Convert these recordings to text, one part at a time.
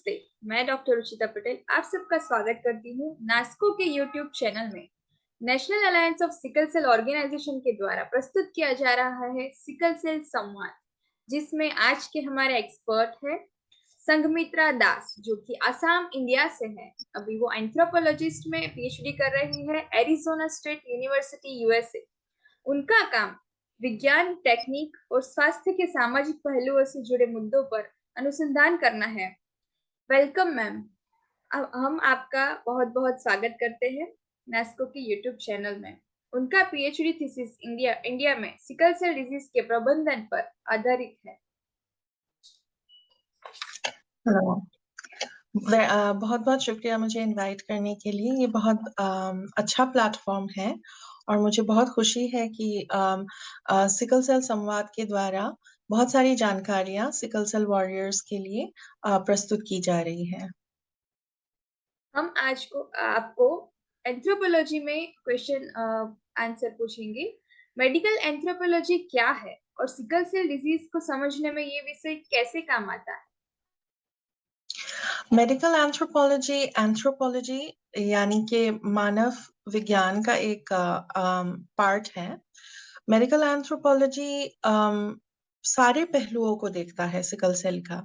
नमस्ते। मैं डॉक्टर रुचिता पटेल आप सबका स्वागत करती हूँ नास्को के यूट्यूब चैनल में। National alliance of sickle cell organisation के द्वारा प्रस्तुत किया जा रहा है सिकल सेल संवाद, जिसमें आज के हमारे एक्सपर्ट है संघमित्रा दास, जो कि असम इंडिया से है। अभी वो एंथ्रोपोलॉजिस्ट में पीएचडी कर रही है एरिजोना स्टेट यूनिवर्सिटी यूएसए। उनका काम विज्ञान, टेक्निक और स्वास्थ्य के सामाजिक पहलुओं से जुड़े मुद्दों पर अनुसंधान करना है। Welcome ma'am. अब हम आपका बहुत बहुत स्वागत करते हैं नेस्को के यूट्यूब चैनल में। उनका पीएचडी थीसिस इंडिया में सिकल सेल डिजीज के प्रबंधन पर आधारित है। हेलो, बहुत बहुत शुक्रिया मुझे इनवाइट करने के लिए। ये बहुत अच्छा प्लेटफॉर्म है और मुझे बहुत खुशी है कि सिकल सेल संवाद के द्वारा बहुत सारी जानकारियां सिकल सेल वॉरियर्स के लिए प्रस्तुत की जा रही है। हम आज को आपको एंथ्रोपोलॉजी में क्वेश्चन आंसर पूछेंगे। मेडिकल एंथ्रोपोलॉजी क्या है और सिकल सेल डिजीज को समझने में ये विषय कैसे काम आता है? मेडिकल एंथ्रोपोलॉजी यानी कि मानव विज्ञान का एक पार्ट है। मेडिकल एंथ्रोपोलॉजी सारे पहलुओं को देखता है सिकल सेल का।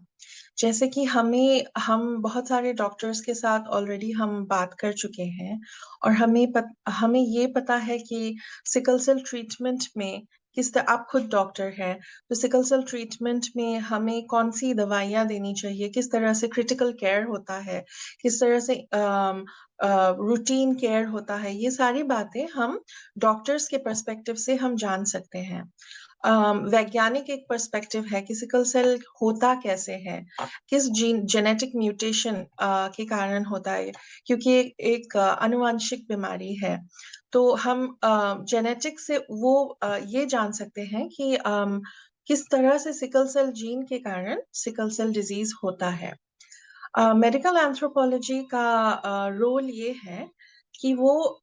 जैसे कि हम बहुत सारे डॉक्टर्स के साथ ऑलरेडी हम बात कर चुके हैं और हमें ये पता है कि सिकल सेल ट्रीटमेंट में आप खुद डॉक्टर हैं, तो सिकल सेल ट्रीटमेंट में हमें कौन सी दवाइयाँ देनी चाहिए, किस तरह से क्रिटिकल केयर होता है, किस तरह से रूटीन केयर होता है, ये सारी बातें हम डॉक्टर्स के पर्सपेक्टिव से हम जान सकते हैं। वैज्ञानिक एक पर्सपेक्टिव है कि सिकल सेल होता कैसे है, किस जेनेटिक म्यूटेशन के कारण होता है, क्योंकि एक आनुवंशिक बीमारी है। तो हम जेनेटिक से वो ये जान सकते हैं कि किस तरह से सिकल सेल जीन के कारण सिकल सेल डिजीज होता है। मेडिकल एंथ्रोपोलॉजी का रोल ये है कि वो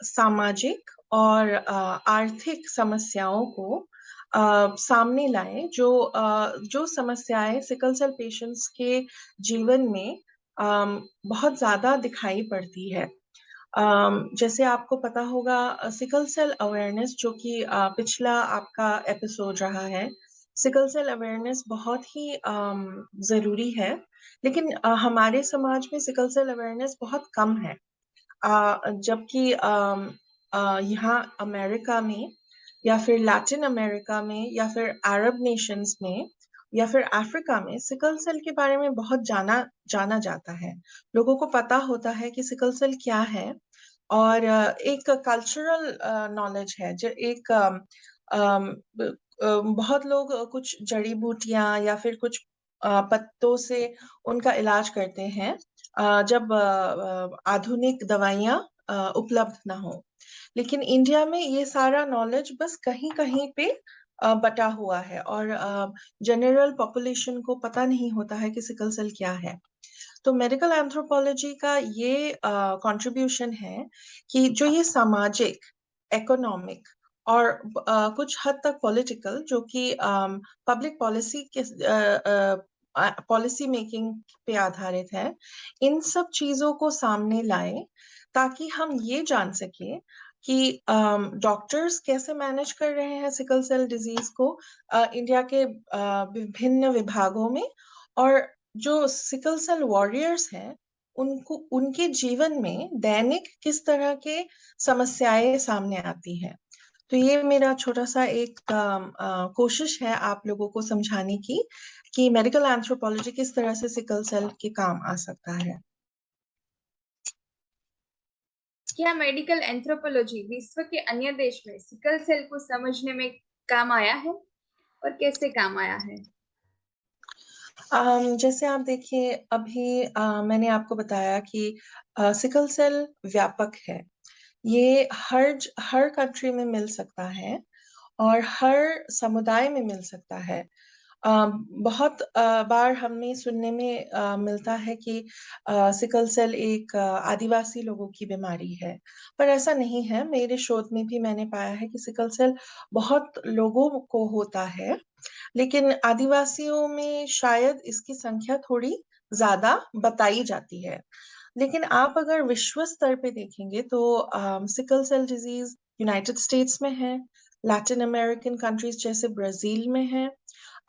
सामाजिक और आर्थिक समस्याओं को सामने लाए, जो समस्याएं सिकल सेल पेशेंट्स के जीवन में बहुत ज्यादा दिखाई पड़ती है। जैसे आपको पता होगा सिकल सेल अवेयरनेस, जो कि पिछला आपका एपिसोड रहा है, सिकल सेल अवेयरनेस बहुत ही जरूरी है। लेकिन हमारे समाज में सिकल सेल अवेयरनेस बहुत कम है। जबकि यहाँ अमेरिका में या फिर लैटिन अमेरिका में या फिर अरब नेशंस में या फिर अफ्रीका में सिकल सेल के बारे में बहुत जाना जाता है। लोगों को पता होता है कि सिकल सेल क्या है और एक कल्चरल नॉलेज है, जो एक बहुत लोग कुछ जड़ी बूटियां या फिर कुछ पत्तों से उनका इलाज करते हैं जब आधुनिक दवाइयां उपलब्ध ना हो। लेकिन इंडिया में ये सारा नॉलेज बस कहीं कहीं पे बटा हुआ है और जनरल पॉपुलेशन को पता नहीं होता है कि सिकल सेल क्या है। तो मेडिकल एंथ्रोपोलॉजी का ये कंट्रीब्यूशन है कि जो ये सामाजिक, इकोनॉमिक और कुछ हद तक पॉलिटिकल, जो कि पब्लिक पॉलिसी के पॉलिसी मेकिंग पे आधारित है, इन सब चीजों को सामने लाए ताकि हम ये जान सके कि डॉक्टर्स कैसे मैनेज कर रहे हैं सिकल सेल डिजीज को इंडिया के विभिन्न विभागों में, और जो सिकल सेल वॉरियर्स हैं उनको उनके जीवन में दैनिक किस तरह के समस्याएं सामने आती हैं। तो ये मेरा छोटा सा एक कोशिश है आप लोगों को समझाने की कि मेडिकल एंथ्रोपोलॉजी किस तरह से सिकल सेल के काम आ सकता है। क्या मेडिकल एंथ्रोपोलॉजी विश्व के अन्य देश में सिकल सेल को समझने में काम आया है और कैसे काम आया है? जैसे आप देखिए, अभी मैंने आपको बताया कि सिकल सेल व्यापक है। ये हर कंट्री में मिल सकता है और हर समुदाय में मिल सकता है। बहुत बार हमें सुनने में मिलता है कि सिकल सेल एक आदिवासी लोगों की बीमारी है, पर ऐसा नहीं है। मेरे शोध में भी मैंने पाया है कि सिकल सेल बहुत लोगों को होता है, लेकिन आदिवासियों में शायद इसकी संख्या थोड़ी ज्यादा बताई जाती है। लेकिन आप अगर विश्व स्तर पे देखेंगे तो sickle cell disease United States में है, लैटिन अमेरिकन कंट्रीज जैसे ब्राजील में है,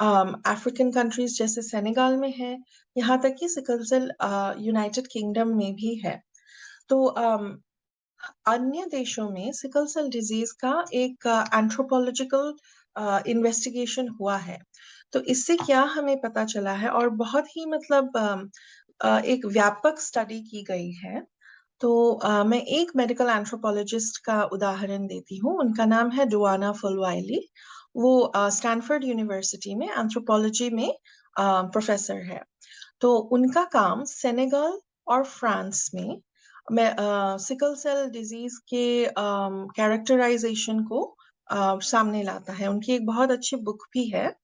अफ्रीकन कंट्रीज जैसे सेनेगाल में है, यहाँ तक कि सिकल सेल यूनाइटेड किंगडम में भी है। तो अन्य देशों में सिकल सेल डिजीज का एक एंथ्रोपोलॉजिकल इन्वेस्टिगेशन हुआ है। तो इससे क्या हमें पता चला है, और बहुत ही मतलब एक व्यापक स्टडी की गई है। तो मैं एक मेडिकल एंथ्रोपोलॉजिस्ट का उदाहरण देती हूँ। उनका नाम है डुआना फुलवाइली। वो स्टैनफोर्ड यूनिवर्सिटी में एंथ्रोपोलॉजी में प्रोफेसर है। तो उनका काम सेनेगल और फ्रांस में सिकल सेल डिजीज के कैरेक्टराइजेशन को सामने लाता है। उनकी एक बहुत अच्छी बुक भी है।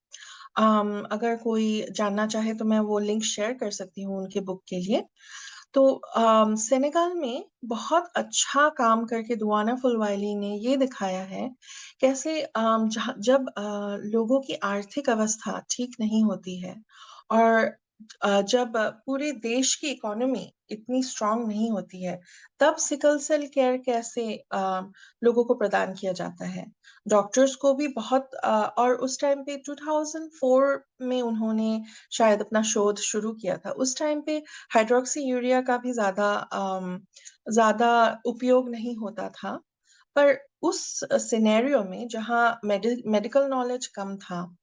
अगर कोई जानना चाहे तो मैं वो लिंक शेयर कर सकती हूँ उनके बुक के लिए। तो सेनेगल में बहुत अच्छा काम करके दुआना फुलवाइली ने ये दिखाया है कैसे जब लोगों की आर्थिक अवस्था ठीक नहीं होती है, और जब पूरे देश की इकोनॉमी इतनी स्ट्रांग नहीं होती है, तब सिकल सेल केयर कैसे लोगों को प्रदान किया जाता है। डॉक्टर्स को भी बहुत और उस टाइम पे 2004 में उन्होंने शायद अपना शोध शुरू किया था। उस टाइम पे हाइड्रोक्सी यूरिया का भी ज्यादा उपयोग नहीं होता था। पर उस सिनेरियो में जहाँ मेडिकल नॉलेज कम था,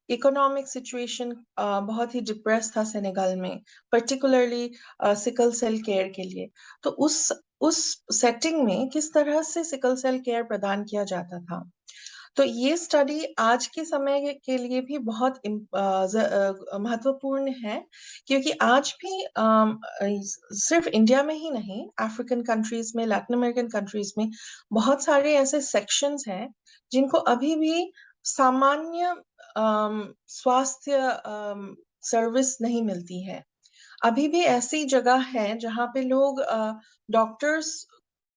इकोनॉमिक सिचुएशन बहुत ही डिप्रेस था सेनेगल में, पर्टिकुलरली सिकल सेल केयर के लिए। तो उस सेटिंग में किस तरह से सिकल सेल केयर प्रदान किया जाता था। तो ये स्टडी आज के समय के लिए भी बहुत महत्वपूर्ण है, क्योंकि आज भी सिर्फ इंडिया में ही नहीं, अफ्रीकन कंट्रीज में, लैटिन अमेरिकन कंट्रीज में बहुत सारे ऐसे सेक्शंस हैं जिनको अभी भी सामान्य स्वास्थ्य सर्विस नहीं मिलती है। अभी भी ऐसी जगह है जहाँ पे लोग डॉक्टर्स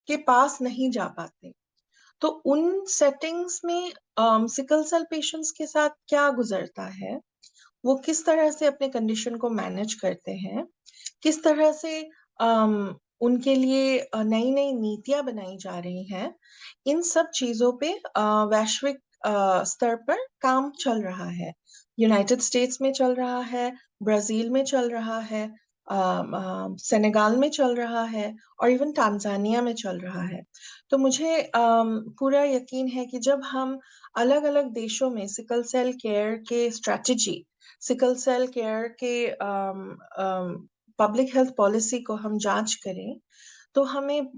के पास नहीं जा पाते। तो उन सेटिंग्स में सिकल सेल पेशेंट्स के साथ क्या गुजरता है, वो किस तरह से अपने कंडीशन को मैनेज करते हैं, किस तरह से उनके लिए नई नई नीतियां बनाई जा रही हैं, इन सब चीजों पे वैश्विक स्तर पर काम चल रहा है। यूनाइटेड स्टेट्स में चल रहा है, ब्राजील में चल रहा है, सेनेगाल में चल रहा है, और इवन टांजानिया में चल रहा है। तो मुझे पूरा यकीन है कि जब हम अलग अलग देशों में सिकल सेल केयर के स्ट्रेटजी, सिकल सेल केयर के पब्लिक हेल्थ पॉलिसी को हम जांच करें, तो हमें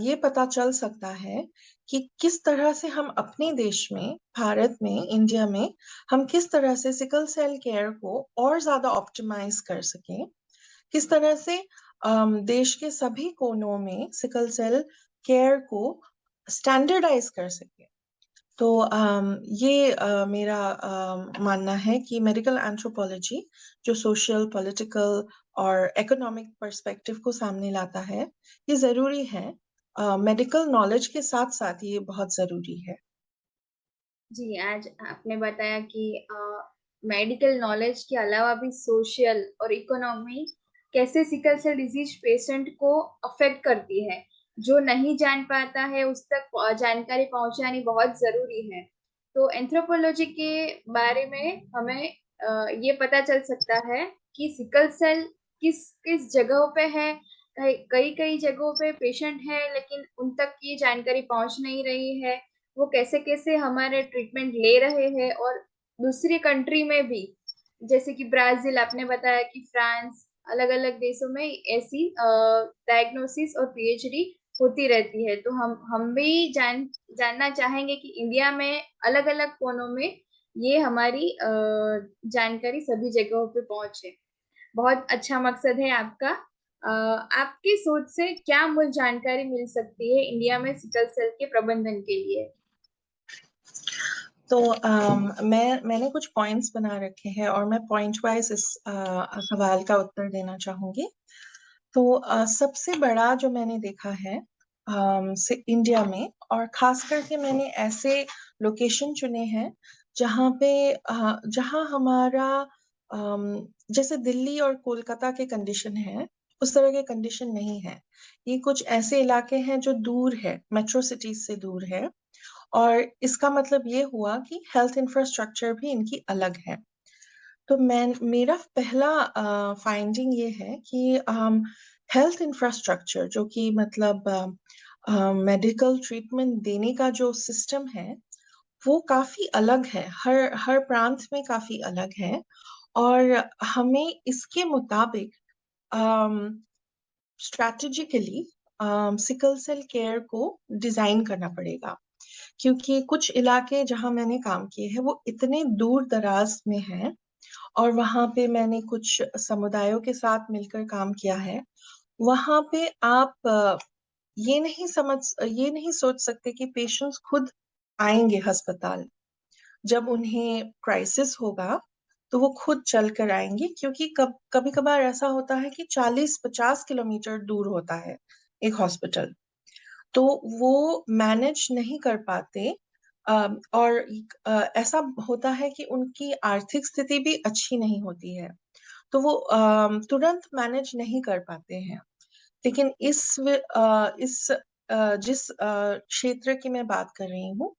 ये पता चल सकता है कि किस तरह से हम अपने देश में, भारत में, इंडिया में, हम किस तरह से सिकल सेल केयर को और ज्यादा ऑप्टिमाइज कर सकें, किस तरह से देश के सभी कोनों में सिकल सेल केयर को स्टैंडर्डाइज कर सके। तो ये मेरा मानना है कि मेडिकल एंथ्रोपोलॉजी जो सोशल, पॉलिटिकल और इकोनॉमिक पर्सपेक्टिव को सामने लाता है, ये जरूरी है। मेडिकल नॉलेज के साथ साथ ये बहुत जरूरी है। जी, आज आपने बताया कि मेडिकल नॉलेज के अलावा भी सोशल और इकोनॉमी कैसे सिकल सेल डिजीज पेशेंट को अफेक्ट करती है। जो नहीं जान पाता है उस तक जानकारी पहुंचानी बहुत जरूरी है। तो एंथ्रोपोलॉजी के बारे में हमें ये पता चल सकता है कि सिकल सेल किस किस जगहों पे है। कई कई कई जगहों पे पेशेंट है लेकिन उन तक ये जानकारी पहुंच नहीं रही है। वो कैसे कैसे हमारे ट्रीटमेंट ले रहे हैं, और दूसरी कंट्री में भी, जैसे कि ब्राजील आपने बताया कि फ्रांस, अलग अलग देशों में ऐसी डायग्नोसिस और पीएचडी होती रहती है। तो हम भी जानना चाहेंगे कि इंडिया में अलग अलग कोनों में ये हमारी जानकारी सभी जगहों पे पहुंचे। बहुत अच्छा मकसद है आपका। आपकी सोच से क्या मूल जानकारी मिल सकती है इंडिया में सिकल सेल के प्रबंधन के लिए? तो मैंने कुछ पॉइंट्स बना रखे हैं, और मैं पॉइंट वाइज इस सवाल का उत्तर देना चाहूंगी। तो सबसे बड़ा जो मैंने देखा है से इंडिया में, और खास करके मैंने ऐसे लोकेशन चुने हैं जहाँ पे जहाँ हमारा जैसे दिल्ली और कोलकाता के कंडीशन है, उस तरह के कंडीशन नहीं है। ये कुछ ऐसे इलाके हैं जो दूर है, मेट्रो सिटीज से दूर है, और इसका मतलब ये हुआ कि हेल्थ इंफ्रास्ट्रक्चर भी इनकी अलग है। तो मैं मेरा पहला फाइंडिंग ये है कि हेल्थ इंफ्रास्ट्रक्चर जो कि मतलब मेडिकल ट्रीटमेंट देने का जो सिस्टम है वो काफी अलग है, हर हर प्रांत में काफी अलग है। और हमें इसके मुताबिक स्ट्रैटेजिकली सिकल सेल केयर को डिजाइन करना पड़ेगा, क्योंकि कुछ इलाके जहां मैंने काम किए हैं वो इतने दूर दराज में हैं, और वहां पे मैंने कुछ समुदायों के साथ मिलकर काम किया है। वहां पे आप ये नहीं सोच सकते कि पेशेंट्स खुद आएंगे अस्पताल। जब उन्हें क्राइसिस होगा तो वो खुद चल कर आएंगे, क्योंकि कभी कभार ऐसा होता है कि 40-50 किलोमीटर दूर होता है एक हॉस्पिटल, तो वो मैनेज नहीं कर पाते। और ऐसा होता है कि उनकी आर्थिक स्थिति भी अच्छी नहीं होती है, तो वो तुरंत मैनेज नहीं कर पाते हैं। लेकिन जिस क्षेत्र की मैं बात कर रही हूँ,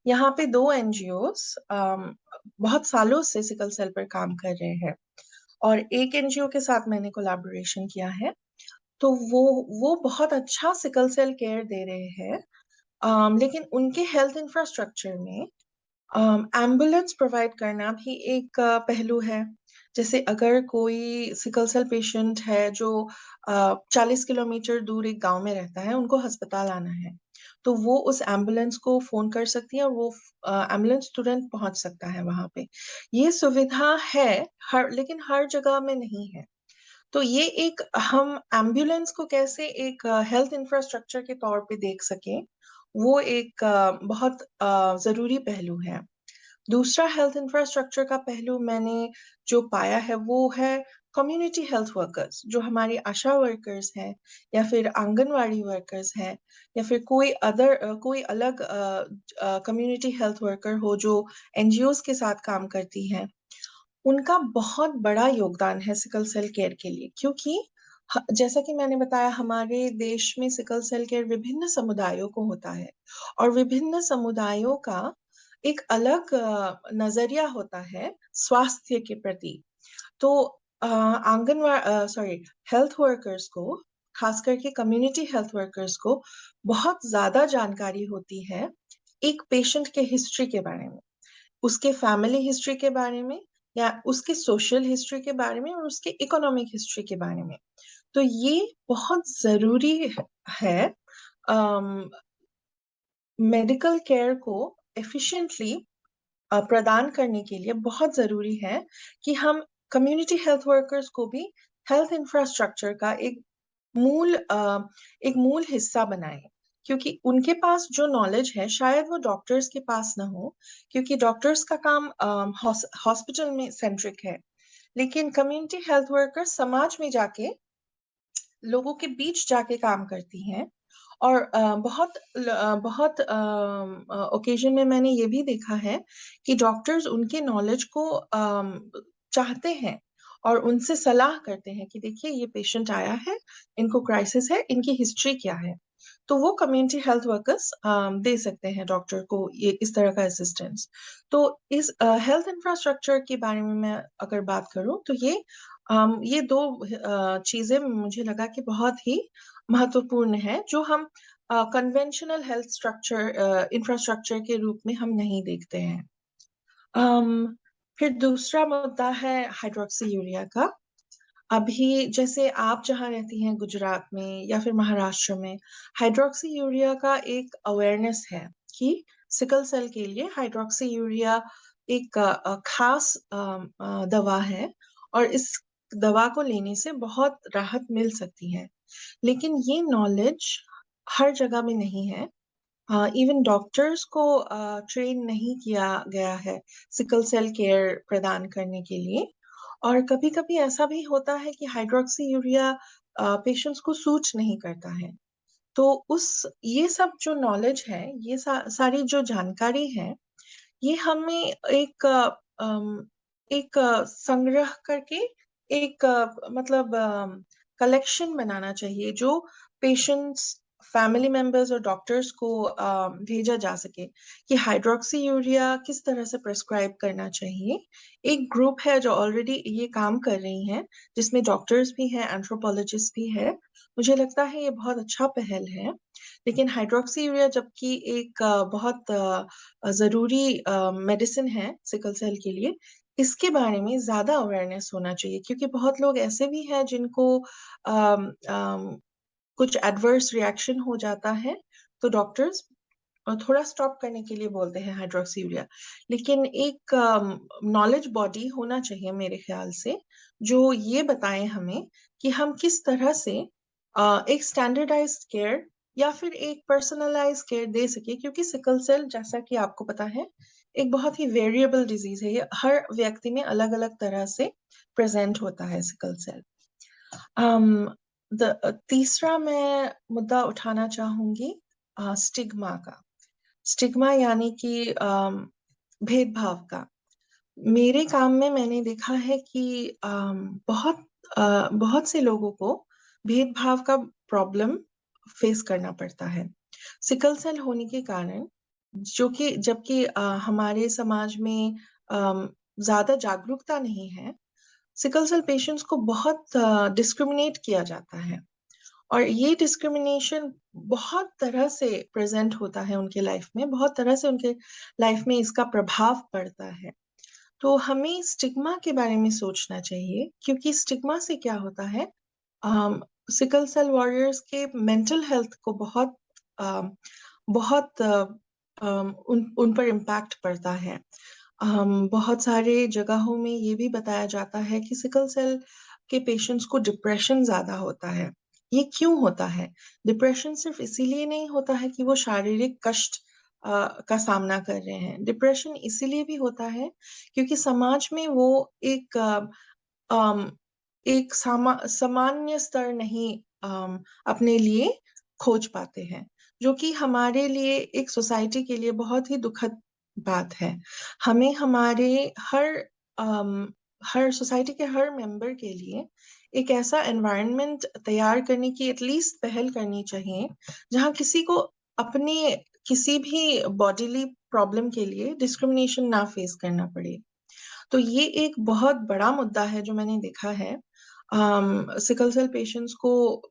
यहाँ पे दो एनजीओस बहुत सालों से सिकल सेल पर काम कर रहे हैं, और एक एनजीओ के साथ मैंने कोलैबोरेशन किया है। तो वो बहुत अच्छा सिकल सेल केयर दे रहे हैं। लेकिन उनके हेल्थ इंफ्रास्ट्रक्चर में एम्बुलेंस प्रोवाइड करना भी एक पहलू है। जैसे अगर कोई सिकल सेल पेशेंट है जो 40 किलोमीटर दूर एक गांव में रहता है, उनको अस्पताल आना है, तो वो उस एम्बुलेंस को फोन कर सकती है और वो एम्बुलेंस तुरंत पहुंच सकता है वहां पे। ये सुविधा है, लेकिन हर जगह में नहीं है। तो ये एक, हम एम्बुलेंस को कैसे एक हेल्थ इंफ्रास्ट्रक्चर के तौर पे देख सकें, वो एक बहुत जरूरी पहलू है। दूसरा हेल्थ इंफ्रास्ट्रक्चर का पहलू मैंने जो पाया है वो है कम्युनिटी हेल्थ वर्कर्स, जो हमारी आशा वर्कर्स हैं, या फिर आंगनवाड़ी वर्कर्स हैं, या फिर कोई अलग कम्युनिटी हेल्थ वर्कर हो जो एनजीओज के साथ काम करती हैं। उनका बहुत बड़ा योगदान है सिकल सेल केयर के लिए, क्योंकि जैसा कि मैंने बताया, हमारे देश में सिकल सेल केयर विभिन्न समुदायों को होता है, और विभिन्न समुदायों का एक अलग नजरिया होता है स्वास्थ्य के प्रति। तो आंगनवाड़ी सॉरी हेल्थ वर्कर्स को, खास करके कम्युनिटी हेल्थ वर्कर्स को बहुत ज्यादा जानकारी होती है एक पेशेंट के हिस्ट्री के बारे में, उसके फैमिली हिस्ट्री के बारे में, या उसके सोशल हिस्ट्री के बारे में, और उसके इकोनॉमिक हिस्ट्री के बारे में। तो ये बहुत जरूरी है मेडिकल केयर को एफिशिएंटली प्रदान करने के लिए। बहुत जरूरी है कि हम कम्युनिटी हेल्थ वर्कर्स को भी हेल्थ इंफ्रास्ट्रक्चर का एक मूल हिस्सा बनाएं, क्योंकि उनके पास जो नॉलेज है शायद वो डॉक्टर्स के पास ना हो, क्योंकि डॉक्टर्स का काम हॉस्पिटल में सेंट्रिक है। लेकिन कम्युनिटी हेल्थ वर्कर समाज में जाके, लोगों के बीच जाके काम करती हैं। और बहुत ओकेजन में मैंने ये भी देखा है कि डॉक्टर्स उनके नॉलेज को चाहते हैं, और उनसे सलाह करते हैं कि देखिए ये पेशेंट आया है, इनको क्राइसिस है, इनकी हिस्ट्री क्या है। तो वो कम्युनिटी हेल्थ वर्कर्स दे सकते हैं डॉक्टर को ये इस तरह का असिस्टेंस। तो इस हेल्थ इंफ्रास्ट्रक्चर के बारे में मैं अगर बात करूं, तो ये दो चीजें मुझे लगा कि बहुत ही महत्वपूर्ण है, जो हम कन्वेंशनल हेल्थ स्ट्रक्चर इंफ्रास्ट्रक्चर के रूप में हम नहीं देखते हैं। अम, फिर दूसरा मुद्दा है हाइड्रोक्सी यूरिया का। अभी जैसे आप जहाँ रहती हैं, गुजरात में या फिर महाराष्ट्र में, हाइड्रोक्सी यूरिया का एक अवेयरनेस है कि सिकल सेल के लिए हाइड्रोक्सी यूरिया एक खास दवा है, और इस दवा को लेने से बहुत राहत मिल सकती है। लेकिन ये नॉलेज हर जगह में नहीं है। इवन डॉक्टर्स को ट्रेन नहीं किया गया है सिकल सेल केयर प्रदान करने के लिए। और कभी कभी ऐसा भी होता है कि हाइड्रोक्सी यूरिया पेशेंट्स को सूट नहीं करता है। तो ये सब जो नॉलेज है, ये सारी जो जानकारी है, ये हमें एक एक संग्रह करके एक मतलब कलेक्शन बनाना चाहिए जो पेशेंट्स, फैमिली मेंबर्स और डॉक्टर्स को भेजा जा सके कि हाइड्रोक्सी यूरिया किस तरह से प्रेस्क्राइब करना चाहिए। एक ग्रुप है जो ऑलरेडी ये काम कर रही हैं, जिसमें डॉक्टर्स भी हैं, एंथ्रोपोलॉजिस्ट भी है। मुझे लगता है ये बहुत अच्छा पहल है। लेकिन हाइड्रोक्सी यूरिया जबकि एक बहुत जरूरी मेडिसिन है सिकल सेल के लिए, इसके बारे में ज्यादा अवेयरनेस होना चाहिए, क्योंकि बहुत लोग ऐसे भी हैं जिनको अम, अम, कुछ एडवर्स रिएक्शन हो जाता है, तो डॉक्टर्स थोड़ा स्टॉप करने के लिए बोलते हैं हाइड्रोक्सी यूरिया। लेकिन एक नॉलेज बॉडी होना चाहिए मेरे ख्याल से, जो ये बताए हमें कि हम किस तरह से एक स्टैंडर्डाइज्ड केयर या फिर एक पर्सनलाइज केयर दे सके, क्योंकि सिकल सेल जैसा कि आपको पता है एक बहुत ही वेरिएबल डिजीज है। ये हर व्यक्ति में अलग अलग तरह से प्रेजेंट होता है सिकल सेल। तीसरा मैं मुद्दा उठाना चाहूंगी स्टिग्मा का। स्टिग्मा यानी कि भेदभाव का। मेरे काम में मैंने देखा है कि बहुत से लोगों को भेदभाव का प्रॉब्लम फेस करना पड़ता है सिकल सेल होने के कारण, जो कि जबकि हमारे समाज में ज्यादा जागरूकता नहीं है। सिकल सेल पेशेंट्स को बहुत डिस्क्रिमिनेट किया जाता है, और ये डिस्क्रिमिनेशन बहुत तरह से प्रेजेंट होता है उनके लाइफ में, बहुत तरह से उनके लाइफ में इसका प्रभाव पड़ता है। तो हमें स्टिग्मा के बारे में सोचना चाहिए, क्योंकि स्टिग्मा से क्या होता है, सिकल सेल वॉरियर्स के मेंटल हेल्थ को बहुत बहुत उन पर इम्पैक्ट पड़ता है। बहुत सारे जगहों में ये भी बताया जाता है कि सिकल सेल के पेशेंट्स को डिप्रेशन ज्यादा होता है। ये क्यों होता है? डिप्रेशन सिर्फ इसीलिए नहीं होता है कि वो शारीरिक कष्ट का सामना कर रहे हैं। डिप्रेशन इसीलिए भी होता है क्योंकि समाज में वो एक अम, एक सामान्य स्तर नहीं अपने लिए खोज पाते हैं, जो कि हमारे लिए एक सोसाइटी के लिए बहुत ही दुखद बात है। हमें हमारे हर अम, हर सोसाइटी के हर मेंबर के लिए एक ऐसा एनवायरनमेंट तैयार करने की एटलीस्ट पहल करनी चाहिए, जहाँ किसी को अपने किसी भी बॉडीली प्रॉब्लम के लिए डिस्क्रिमिनेशन ना फेस करना पड़े। तो ये एक बहुत बड़ा मुद्दा है जो मैंने देखा है। सिकल सेल पेशेंट्स को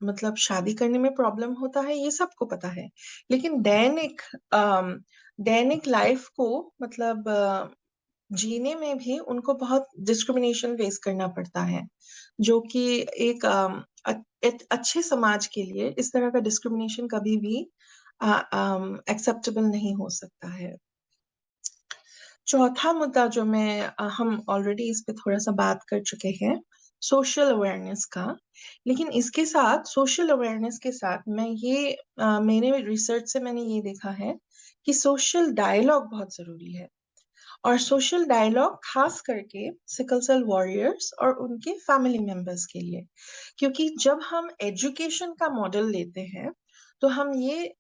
मतलब शादी करने में प्रॉब्लम होता है, ये सबको पता है। लेकिन दैनिक लाइफ को मतलब जीने में भी उनको बहुत डिस्क्रिमिनेशन फेस करना पड़ता है, जो कि एक अच्छे समाज के लिए इस तरह का डिस्क्रिमिनेशन कभी भी एक्सेप्टेबल नहीं हो सकता है। चौथा मुद्दा जो हम ऑलरेडी इस पे थोड़ा सा बात कर चुके हैं, सोशल अवेयरनेस का। लेकिन इसके साथ सोशल अवेयरनेस के साथ मेरे रिसर्च से मैंने ये देखा है कि सोशल डायलॉग बहुत जरूरी है। और सोशल डायलॉग खास करके सिकल सेल वॉरियर्स और उनके फैमिली मेंबर्स के लिए, क्योंकि जब हम एजुकेशन का मॉडल लेते हैं तो हम ये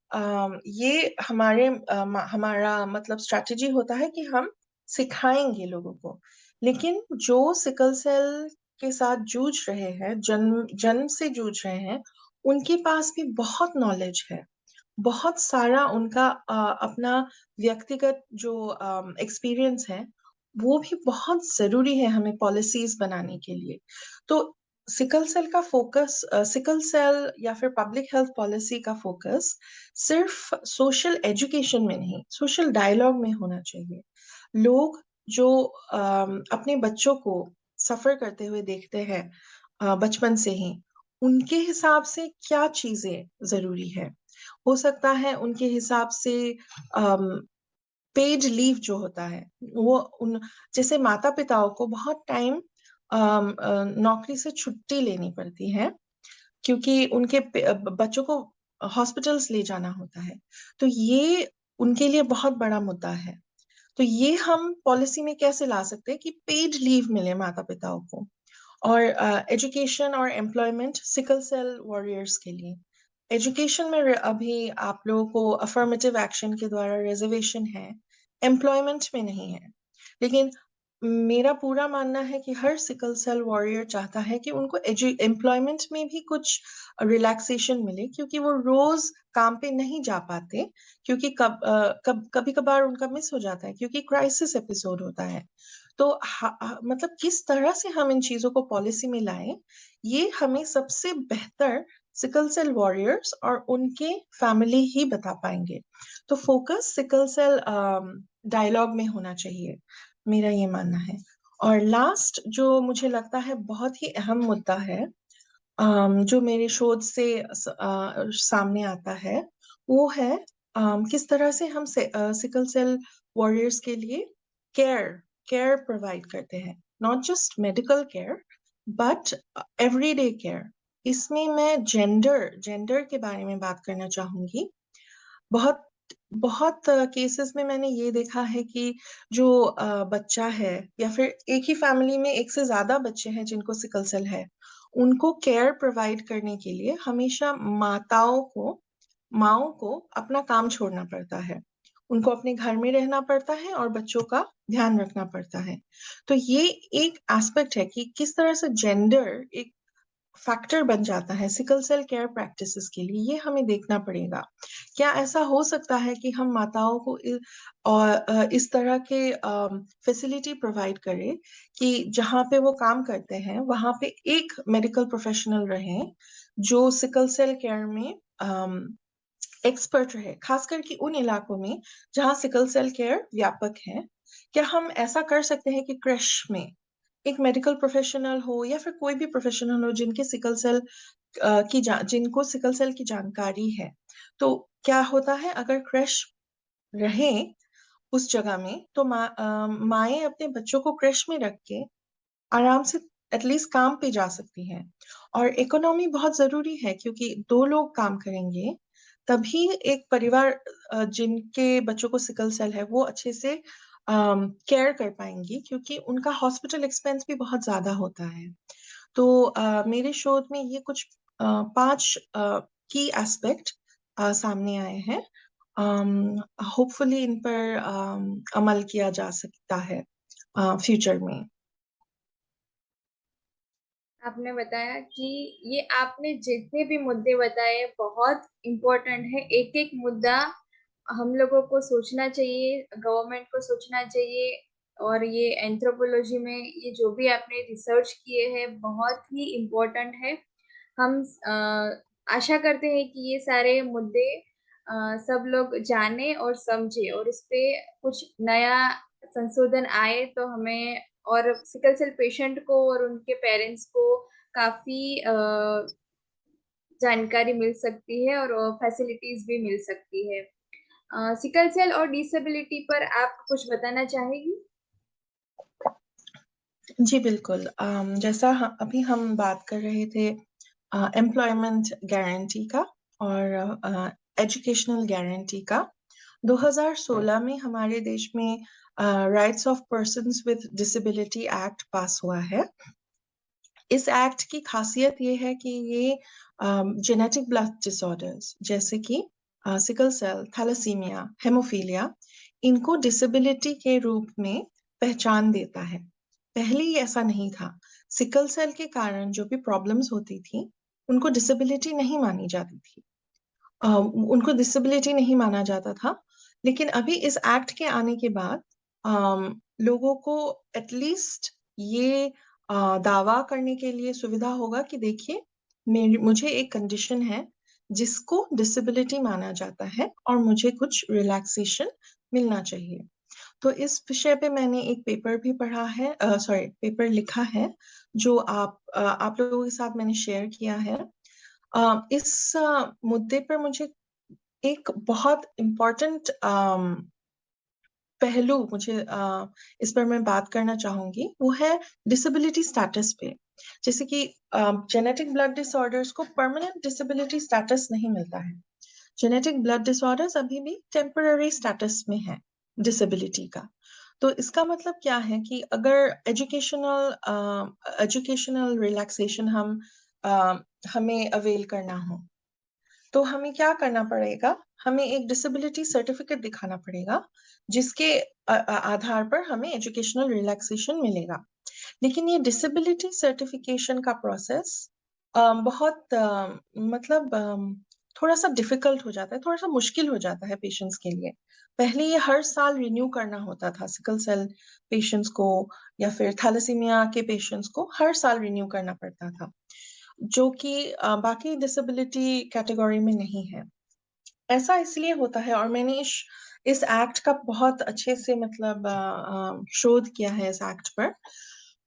हमारा मतलब स्ट्रैटेजी होता है कि हम सिखाएंगे लोगों को। लेकिन जो सिकल सेल के साथ जूझ रहे हैं, जन्म जन्म से जूझ रहे हैं, उनके पास भी बहुत नॉलेज है, बहुत सारा उनका अपना व्यक्तिगत जो एक्सपीरियंस है, वो भी बहुत जरूरी है हमें पॉलिसीज बनाने के लिए। तो सिकल सेल या फिर पब्लिक हेल्थ पॉलिसी का फोकस सिर्फ सोशल एजुकेशन में नहीं, सोशल डायलॉग में होना चाहिए। लोग जो अपने बच्चों को सफर करते हुए देखते हैं बचपन से ही, उनके हिसाब से क्या चीजें जरूरी है। हो सकता है उनके हिसाब से पेड लीव जो होता है, वो उन जैसे माता पिताओं को बहुत टाइम नौकरी से छुट्टी लेनी पड़ती है, क्योंकि उनके बच्चों को हॉस्पिटल्स ले जाना होता है। तो ये उनके लिए बहुत बड़ा मुद्दा है। तो ये हम पॉलिसी में कैसे ला सकते हैं कि पेड लीव मिले माता पिताओं को। और एजुकेशन और एम्प्लॉयमेंट सिकल सेल वॉरियर्स के लिए, एजुकेशन में अभी आप लोगों को अफर्मेटिव एक्शन के द्वारा रिजर्वेशन है, एम्प्लॉयमेंट में नहीं है। लेकिन मेरा पूरा मानना है कि हर सिकल सेल वॉरियर चाहता है कि उनको एम्प्लॉयमेंट में भी कुछ रिलैक्सेशन मिले, क्योंकि वो रोज काम पे नहीं जा पाते, क्योंकि कभी कभार उनका मिस हो जाता है क्योंकि क्राइसिस एपिसोड होता है। तो मतलब किस तरह से हम इन चीजों को पॉलिसी में लाएं, ये हमें सबसे बेहतर सिकल सेल वॉरियर्स और उनके फैमिली ही बता पाएंगे। तो फोकस सिकल सेल डायलॉग में होना चाहिए, मेरा ये मानना है। और लास्ट जो मुझे लगता है बहुत ही अहम मुद्दा है, जो मेरे शोध से सामने आता है, वो है किस तरह से हम सिकल सेल वॉरियर्स के लिए केयर केयर प्रोवाइड करते हैं, not just medical care but everyday care. इसमें मैं जेंडर जेंडर के बारे में बात करना चाहूंगी। बहुत बहुत केसेस में मैंने ये देखा है कि जो बच्चा है, या फिर एक ही फैमिली में एक से ज्यादा बच्चे हैं जिनको सिकल सेल है, उनको केयर प्रोवाइड करने के लिए हमेशा माओं को अपना काम छोड़ना पड़ता है। उनको अपने घर में रहना पड़ता है और बच्चों का ध्यान रखना पड़ता है। तो ये एक एस्पेक्ट है कि किस तरह से जेंडर एक फैक्टर बन जाता है सिकल सेल केयर प्रैक्टिसेस के लिए, ये हमें देखना पड़ेगा। क्या ऐसा हो सकता है कि हम माताओं को इस तरह के फैसिलिटी प्रोवाइड करें कि जहाँ पे वो काम करते हैं वहाँ पे एक मेडिकल प्रोफेशनल रहे जो सिकल सेल केयर में एक्सपर्ट रहे, खास करके उन इलाकों में जहाँ सिकल सेल केयर व्यापक है। क्या हम ऐसा कर सकते हैं कि क्रश में एक मेडिकल प्रोफेशनल हो या फिर कोई भी प्रोफेशनल हो जिनके जिनको सिकल सेल की जानकारी है? तो क्या होता है, अगर क्रश रहे उस जगह में, तो माएँ अपने बच्चों को क्रश में रख के आराम से एटलीस्ट काम पे जा सकती हैं। और इकोनॉमी बहुत जरूरी है, क्योंकि दो लोग काम करेंगे तभी एक परिवार जिनके बच्चों को सिकल सेल है वो अच्छे से केयर कर पाएंगी, क्योंकि उनका हॉस्पिटल एक्सपेंस भी बहुत ज्यादा होता है। तो मेरे शोध में ये कुछ 5 की एस्पेक्ट सामने आए हैं। होपफुली इन पर अमल किया जा सकता है फ्यूचर में। आपने बताया कि ये आपने जितने भी मुद्दे बताए बहुत इम्पोर्टेंट है। एक एक मुद्दा हम लोगों को सोचना चाहिए, गवर्नमेंट को सोचना चाहिए। और ये एंथ्रोपोलॉजी में ये जो भी आपने रिसर्च किए हैं बहुत ही इम्पोर्टेंट है। हम आशा करते हैं कि ये सारे मुद्दे सब लोग जाने और समझे और इस पे कुछ नया संशोधन आए तो हमें और सिकल सेल पेशेंट को और उनके पेरेंट्स को काफी जानकारी मिल सकती है और फैसिलिटीज भी मिल सकती है। सिकल सेल और डिसेबिलिटी पर आप कुछ बताना चाहेगी? जी बिल्कुल। जैसा अभी हम बात कर रहे थे एम्प्लॉयमेंट गारंटी का और एजुकेशनल गारंटी का, 2016 में हमारे देश में rights of persons with disability act पास हुआ है। इस एक्ट की खासियत ये है कि ये जेनेटिक ब्लड डिसऑर्डर्स जैसे कि सिकल सेल, थैलेसीमिया, हेमोफीलिया, इनको डिसेबिलिटी के रूप में पहचान देता है। पहले ये ऐसा नहीं था। सिकल सेल के कारण जो भी प्रॉब्लम्स होती थी उनको डिसेबिलिटी नहीं मानी जाती थी, उनको डिसेबिलिटी नहीं माना जाता था। लेकिन अभी इस एक्ट के आने के बाद लोगों को एटलीस्ट ये दावा करने के लिए सुविधा होगा कि देखिए, मुझे एक कंडीशन है जिसको डिसेबिलिटी माना जाता है और मुझे कुछ रिलैक्सेशन मिलना चाहिए। तो इस विषय पे मैंने एक पेपर भी पढ़ा है, सॉरी पेपर लिखा है, जो आप लोगों के साथ मैंने शेयर किया है। इस मुद्दे पर मुझे एक बहुत इम्पोर्टेंट पहलू इस पर मैं बात करना चाहूंगी, वो है डिसेबिलिटी स्टेटस पे। जैसे कि जेनेटिक ब्लड डिसऑर्डर्स को परमानेंट डिसेबिलिटी स्टेटस नहीं मिलता है। जेनेटिक ब्लड डिसऑर्डर्स अभी भी टेम्पररी स्टेटस में है डिसेबिलिटी का। तो इसका मतलब क्या है कि अगर एजुकेशनल रिलैक्सेशन हमें अवेल करना हो, तो हमें क्या करना पड़ेगा? हमें एक डिसेबिलिटी सर्टिफिकेट दिखाना पड़ेगा जिसके आधार पर हमें एजुकेशनल रिलैक्सेशन मिलेगा। लेकिन ये डिसेबिलिटी सर्टिफिकेशन का प्रोसेस बहुत मतलब थोड़ा सा डिफिकल्ट हो जाता है, थोड़ा सा मुश्किल हो जाता है पेशेंट्स के लिए। पहले ये हर साल रिन्यू करना होता था सिकल सेल पेशेंट्स को, या फिर थैलेसीमिया के पेशेंट्स को हर साल रिन्यू करना पड़ता था, जो कि बाकी डिसेबिलिटी कैटेगरी में नहीं है। ऐसा इसलिए होता है, और मैंने इस एक्ट का बहुत अच्छे से मतलब शोध किया है इस एक्ट पर।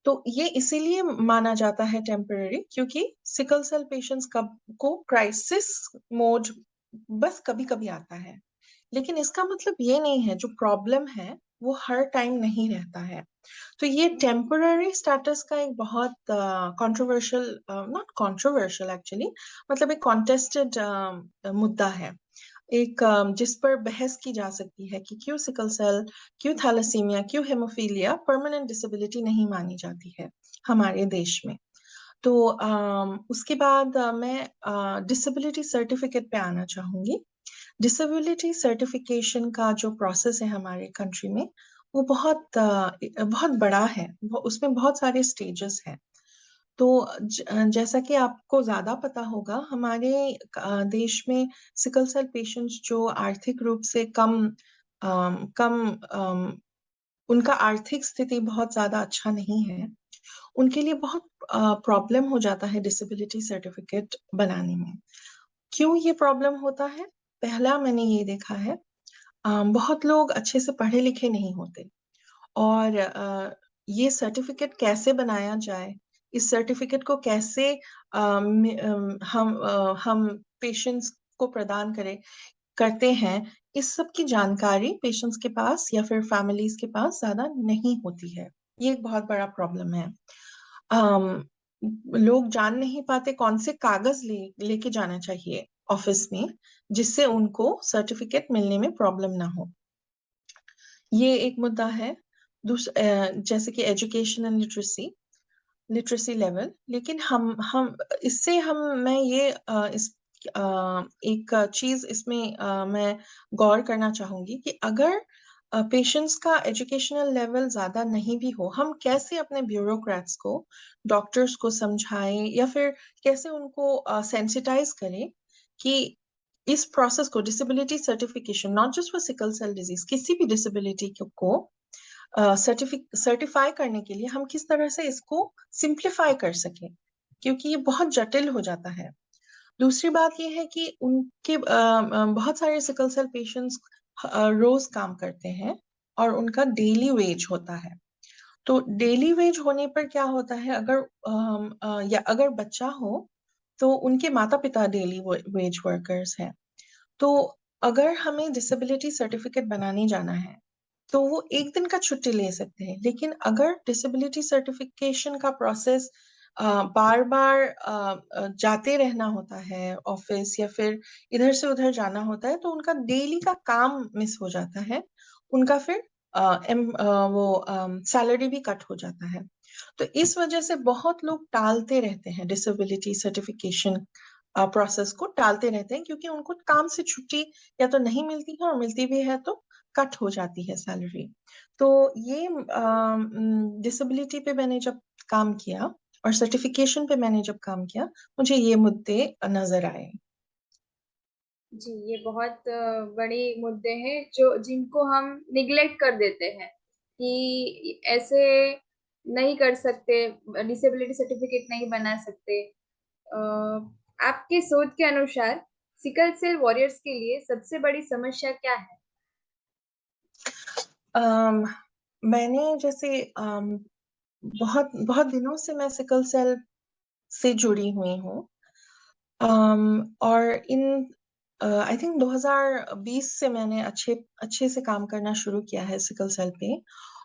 तो ये इसीलिए माना जाता है टेम्पररी, क्योंकि सिकल सेल पेशेंट्स को क्राइसिस मोड बस कभी कभी आता है। लेकिन इसका मतलब ये नहीं है जो प्रॉब्लम है वो हर टाइम नहीं रहता है। तो ये टेम्पररी स्टेटस का एक बहुत कंट्रोवर्शियल, नॉट कंट्रोवर्शियल एक्चुअली, मतलब एक कॉन्टेस्टेड मुद्दा है, एक जिस पर बहस की जा सकती है कि क्यों सिकल सेल, क्यों थैलेसीमिया, क्यों हेमोफीलिया परमानेंट डिसेबिलिटी नहीं मानी जाती है हमारे देश में। तो उसके बाद मैं डिसेबिलिटी सर्टिफिकेट पे आना चाहूंगी। डिसेबिलिटी सर्टिफिकेशन का जो प्रोसेस है हमारे कंट्री में, वो बहुत बड़ा है, उसमें बहुत सारे स्टेजेस हैं। तो जैसा कि आपको ज्यादा पता होगा, हमारे देश में सिकल सेल पेशेंट्स जो आर्थिक रूप से कम उनका आर्थिक स्थिति बहुत ज्यादा अच्छा नहीं है, उनके लिए बहुत प्रॉब्लम हो जाता है डिसेबिलिटी सर्टिफिकेट बनाने में। क्यों ये प्रॉब्लम होता है? पहला मैंने ये देखा है, बहुत लोग अच्छे से पढ़े लिखे नहीं होते, और ये सर्टिफिकेट कैसे बनाया जाए, इस सर्टिफिकेट को कैसे हम पेशेंट्स को प्रदान करते हैं, इस सब की जानकारी पेशेंट्स के पास या फिर फैमिलीज के पास ज्यादा नहीं होती है। ये एक बहुत बड़ा प्रॉब्लम है। अम, लोग जान नहीं पाते कौन से कागज लेके जाना चाहिए ऑफिस में, जिससे उनको सर्टिफिकेट मिलने में प्रॉब्लम ना हो। ये एक मुद्दा है। जैसे कि एजुकेशन एंड लिटरेसी लेवल। लेकिन हम इससे हम मैं ये एक चीज इसमें मैं गौर करना चाहूंगी कि अगर पेशेंट्स का एजुकेशनल लेवल ज्यादा नहीं भी हो, हम कैसे अपने ब्यूरोक्रेट्स को, डॉक्टर्स को समझाएं, या फिर कैसे उनको सेंसिटाइज करें कि इस प्रोसेस को, disability certification, not just for sickle cell disease, किसी भी डिसेबिलिटी को सर्टिफाई करने के लिए हम किस तरह से इसको सिंप्लीफाई कर सकें, क्योंकि ये बहुत जटिल हो जाता है। दूसरी बात ये है कि उनके बहुत सारे सिकल सेल पेशेंट्स रोज काम करते हैं, और उनका डेली वेज होता है। तो डेली वेज होने पर क्या होता है, या अगर बच्चा हो तो उनके माता पिता डेली वेज वर्कर्स हैं। तो अगर हमें डिसेबिलिटी सर्टिफिकेट बनाने जाना है तो वो एक दिन का छुट्टी ले सकते हैं। लेकिन अगर डिसेबिलिटी सर्टिफिकेशन का प्रोसेस बार बार जाते रहना होता है ऑफिस, या फिर इधर से उधर जाना होता है, तो उनका डेली का काम मिस हो जाता है। उनका फिर वो सैलरी भी कट हो जाता है। तो इस वजह से बहुत लोग टालते रहते हैं, डिसेबिलिटी सर्टिफिकेशन प्रोसेस को टालते रहते हैं, क्योंकि उनको काम से छुट्टी या तो नहीं मिलती है, और मिलती भी है तो कट हो जाती है सैलरी। तो ये डिसेबिलिटी पे मैंने जब काम किया, और सर्टिफिकेशन पे मैंने जब काम किया, मुझे ये मुद्दे नजर आए। जी, ये बहुत बड़े मुद्दे हैं जो जिनको हम निग्लेक्ट कर देते हैं कि ऐसे नहीं कर सकते, डिसेबिलिटी सर्टिफिकेट नहीं बना सकते। आपके शोध के अनुसार सिकल सेल वॉरियर्स के लिए सबसे बड़ी समस्या क्या है? अम, मैंने जैसे बहुत बहुत दिनों से मैं सिकल सेल से जुड़ी हुई हूँ। और इन आई थिंक 2020 से मैंने अच्छे अच्छे से काम करना शुरू किया है सिकल सेल पे।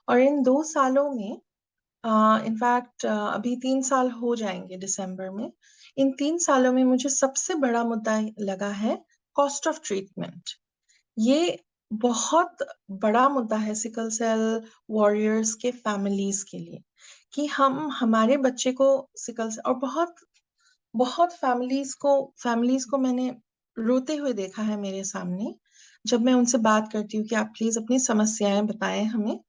और इन 2 सालों में, इनफैक्ट अभी 3 साल हो जाएंगे दिसंबर में, इन 3 सालों में मुझे सबसे बड़ा मुद्दा लगा है कॉस्ट ऑफ ट्रीटमेंट। ये बहुत बड़ा मुद्दा है सिकल सेल वॉरियर्स के फैमिलीज के लिए, कि हम हमारे बच्चे को सिकल सेल, और बहुत बहुत फैमिलीज को मैंने रोते हुए देखा है मेरे सामने, जब मैं उनसे बात करती हूँ कि आप प्लीज अपनी समस्याएं बताएं हमें,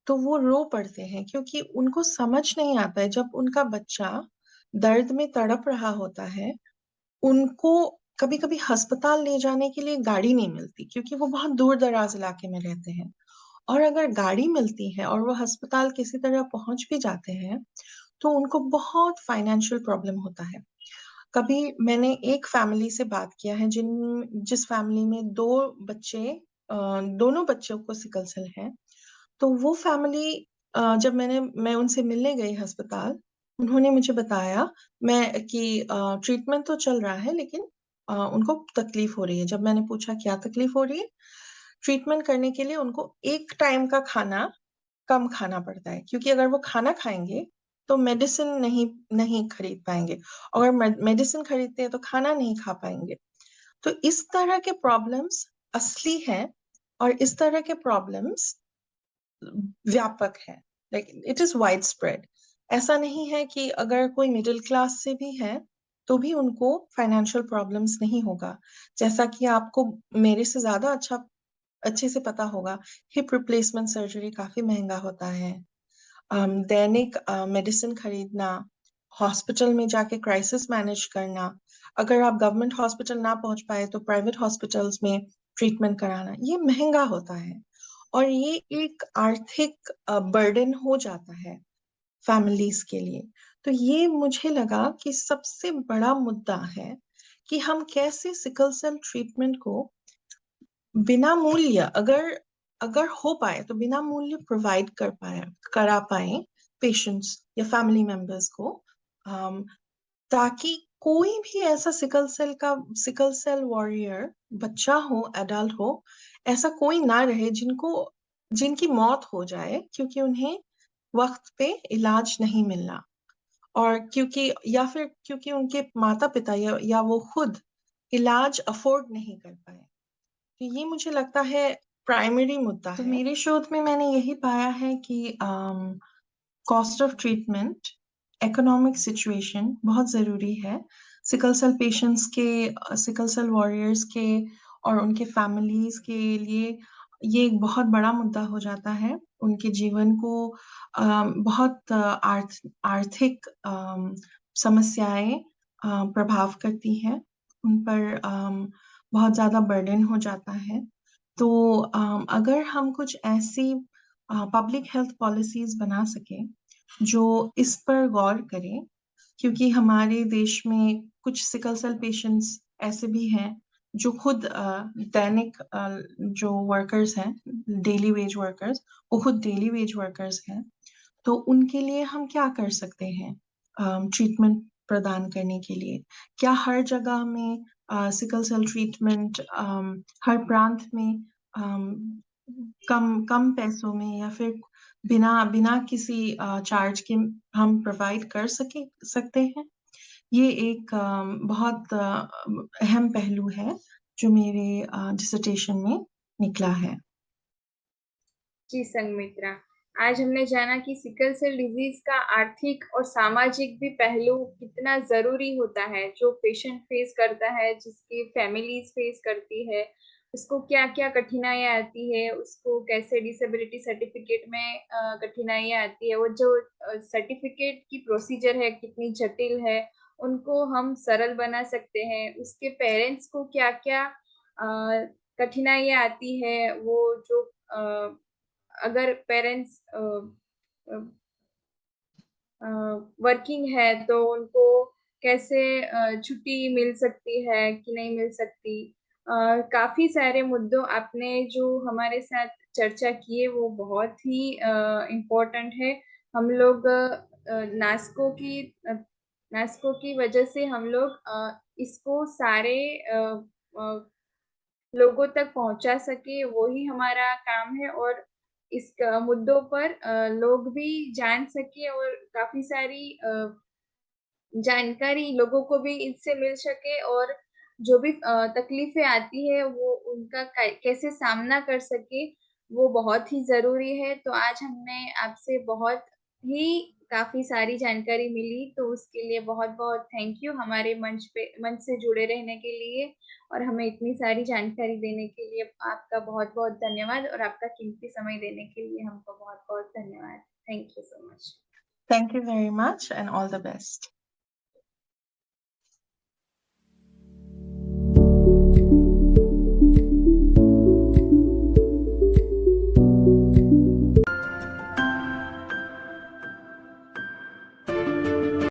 तो वो रो पड़ते हैं, क्योंकि उनको समझ नहीं आता है जब उनका बच्चा दर्द में तड़प रहा होता है, उनको कभी कभी अस्पताल ले जाने के लिए गाड़ी नहीं मिलती, क्योंकि वो बहुत दूर दराज इलाके में रहते हैं। और अगर गाड़ी मिलती है और वो अस्पताल किसी तरह पहुंच भी जाते हैं, तो उनको बहुत फाइनेंशियल प्रॉब्लम होता है। कभी मैंने एक फैमिली से बात किया है जिस फैमिली में दो बच्चे, दोनों बच्चों को सिकल सेल है। तो वो फैमिली, जब मैं उनसे मिलने गई अस्पताल, उन्होंने मुझे बताया मैं कि ट्रीटमेंट तो चल रहा है, लेकिन उनको तकलीफ हो रही है। जब मैंने पूछा क्या तकलीफ हो रही है, ट्रीटमेंट करने के लिए उनको एक टाइम का खाना कम खाना पड़ता है, क्योंकि अगर वो खाना खाएंगे तो मेडिसिन नहीं नहीं खरीद पाएंगे, और अगर मेडिसिन खरीदते हैं तो खाना नहीं खा पाएंगे। तो इस तरह के प्रॉब्लम्स असली हैं, और इस तरह के प्रॉब्लम्स व्यापक है, like it is wide spread. ऐसा नहीं है कि अगर कोई मिडिल क्लास से भी है तो भी उनको फाइनेंशियल प्रॉब्लम्स नहीं होगा। जैसा कि आपको मेरे से ज्यादा अच्छे से पता होगा, हिप रिप्लेसमेंट सर्जरी काफी महंगा होता है। दैनिक मेडिसिन खरीदना, हॉस्पिटल में जाके क्राइसिस मैनेज करना, अगर आप गवर्नमेंट हॉस्पिटल ना पहुंच पाए तो प्राइवेट हॉस्पिटल्स में ट्रीटमेंट कराना, ये महंगा होता है। और ये एक आर्थिक बर्डन हो जाता है फैमिलीज के लिए। तो ये मुझे लगा कि सबसे बड़ा मुद्दा है कि हम कैसे सिकल सेल ट्रीटमेंट को बिना मूल्य, अगर अगर हो पाए तो बिना मूल्य प्रोवाइड करा पाए पेशेंट्स या फैमिली मेंबर्स को, ताकि कोई भी ऐसा सिकल सेल वॉरियर, बच्चा हो एडल्ट हो, ऐसा कोई ना रहे जिनकी मौत हो जाए क्योंकि उन्हें वक्त पे इलाज नहीं मिलना, और क्योंकि उनके माता पिता या वो खुद इलाज अफोर्ड नहीं कर पाए। तो ये मुझे लगता है प्राइमरी मुद्दा है। तो मेरे शोध में मैंने यही पाया है कि cost of treatment, economic situation बहुत जरूरी है। सिकल सेल पेशेंट्स के, सिकल सेल वॉरियर्स के और उनके फैमिलीज के लिए ये एक बहुत बड़ा मुद्दा हो जाता है। उनके जीवन को बहुत आर्थिक समस्याएं प्रभाव करती हैं उन पर, बहुत ज्यादा बर्डन हो जाता है। तो अगर हम कुछ ऐसी पब्लिक हेल्थ पॉलिसीज बना सके जो इस पर गौर करें, क्योंकि हमारे देश में कुछ सिकल सेल पेशेंट्स ऐसे भी हैं जो खुद दैनिक जो वर्कर्स हैं, डेली वेज वर्कर्स, वो खुद डेली वेज वर्कर्स हैं। तो उनके लिए हम क्या कर सकते हैं ट्रीटमेंट प्रदान करने के लिए? क्या हर जगह में सिकल सेल ट्रीटमेंट, हर प्रांत में कम कम पैसों में या फिर बिना बिना किसी चार्ज के हम प्रोवाइड कर सकते हैं? ये एक बहुत अहम पहलू है जो मेरे डिसर्टेशन में निकला है। जी संगमित्रा, आज हमने जाना कि सिकल सेल डिजीज का आर्थिक और सामाजिक भी पहलू कितना जरूरी होता है, जो पेशेंट फेस करता है, जिसकी फैमिलीज फेस करती है, उसको क्या क्या कठिनाइयाँ आती है, उसको कैसे डिसेबिलिटी सर्टिफिकेट में कठिनाइयाँ आती है, वो जो सर्टिफिकेट की प्रोसीजर है कितनी जटिल है, उनको हम सरल बना सकते हैं, उसके पेरेंट्स को क्या क्या कठिनाइयाँ आती है, वो जो अगर पेरेंट्स वर्किंग है तो उनको कैसे छुट्टी मिल सकती है कि नहीं मिल सकती। काफी सारे मुद्दों आपने जो हमारे साथ चर्चा की है वो बहुत ही इम्पोर्टेंट है। हम लोग नास्को की वजह से हम लोग इसको सारे लोगों तक पहुंचा सके, वो ही हमारा काम है। और इस मुद्दों पर लोग भी जान सके और काफी सारी जानकारी लोगों को भी इससे मिल सके, और जो भी तकलीफें आती है वो उनका कैसे सामना कर सके, वो बहुत ही जरूरी है। तो आज हमने आपसे बहुत ही काफी सारी जानकारी मिली, तो उसके लिए बहुत बहुत थैंक यू हमारे मंच से जुड़े रहने के लिए और हमें इतनी सारी जानकारी देने के लिए आपका बहुत बहुत धन्यवाद और आपका कीमती समय देने के लिए हमको बहुत बहुत धन्यवाद। Thank you so much. Thank you very much and all the best.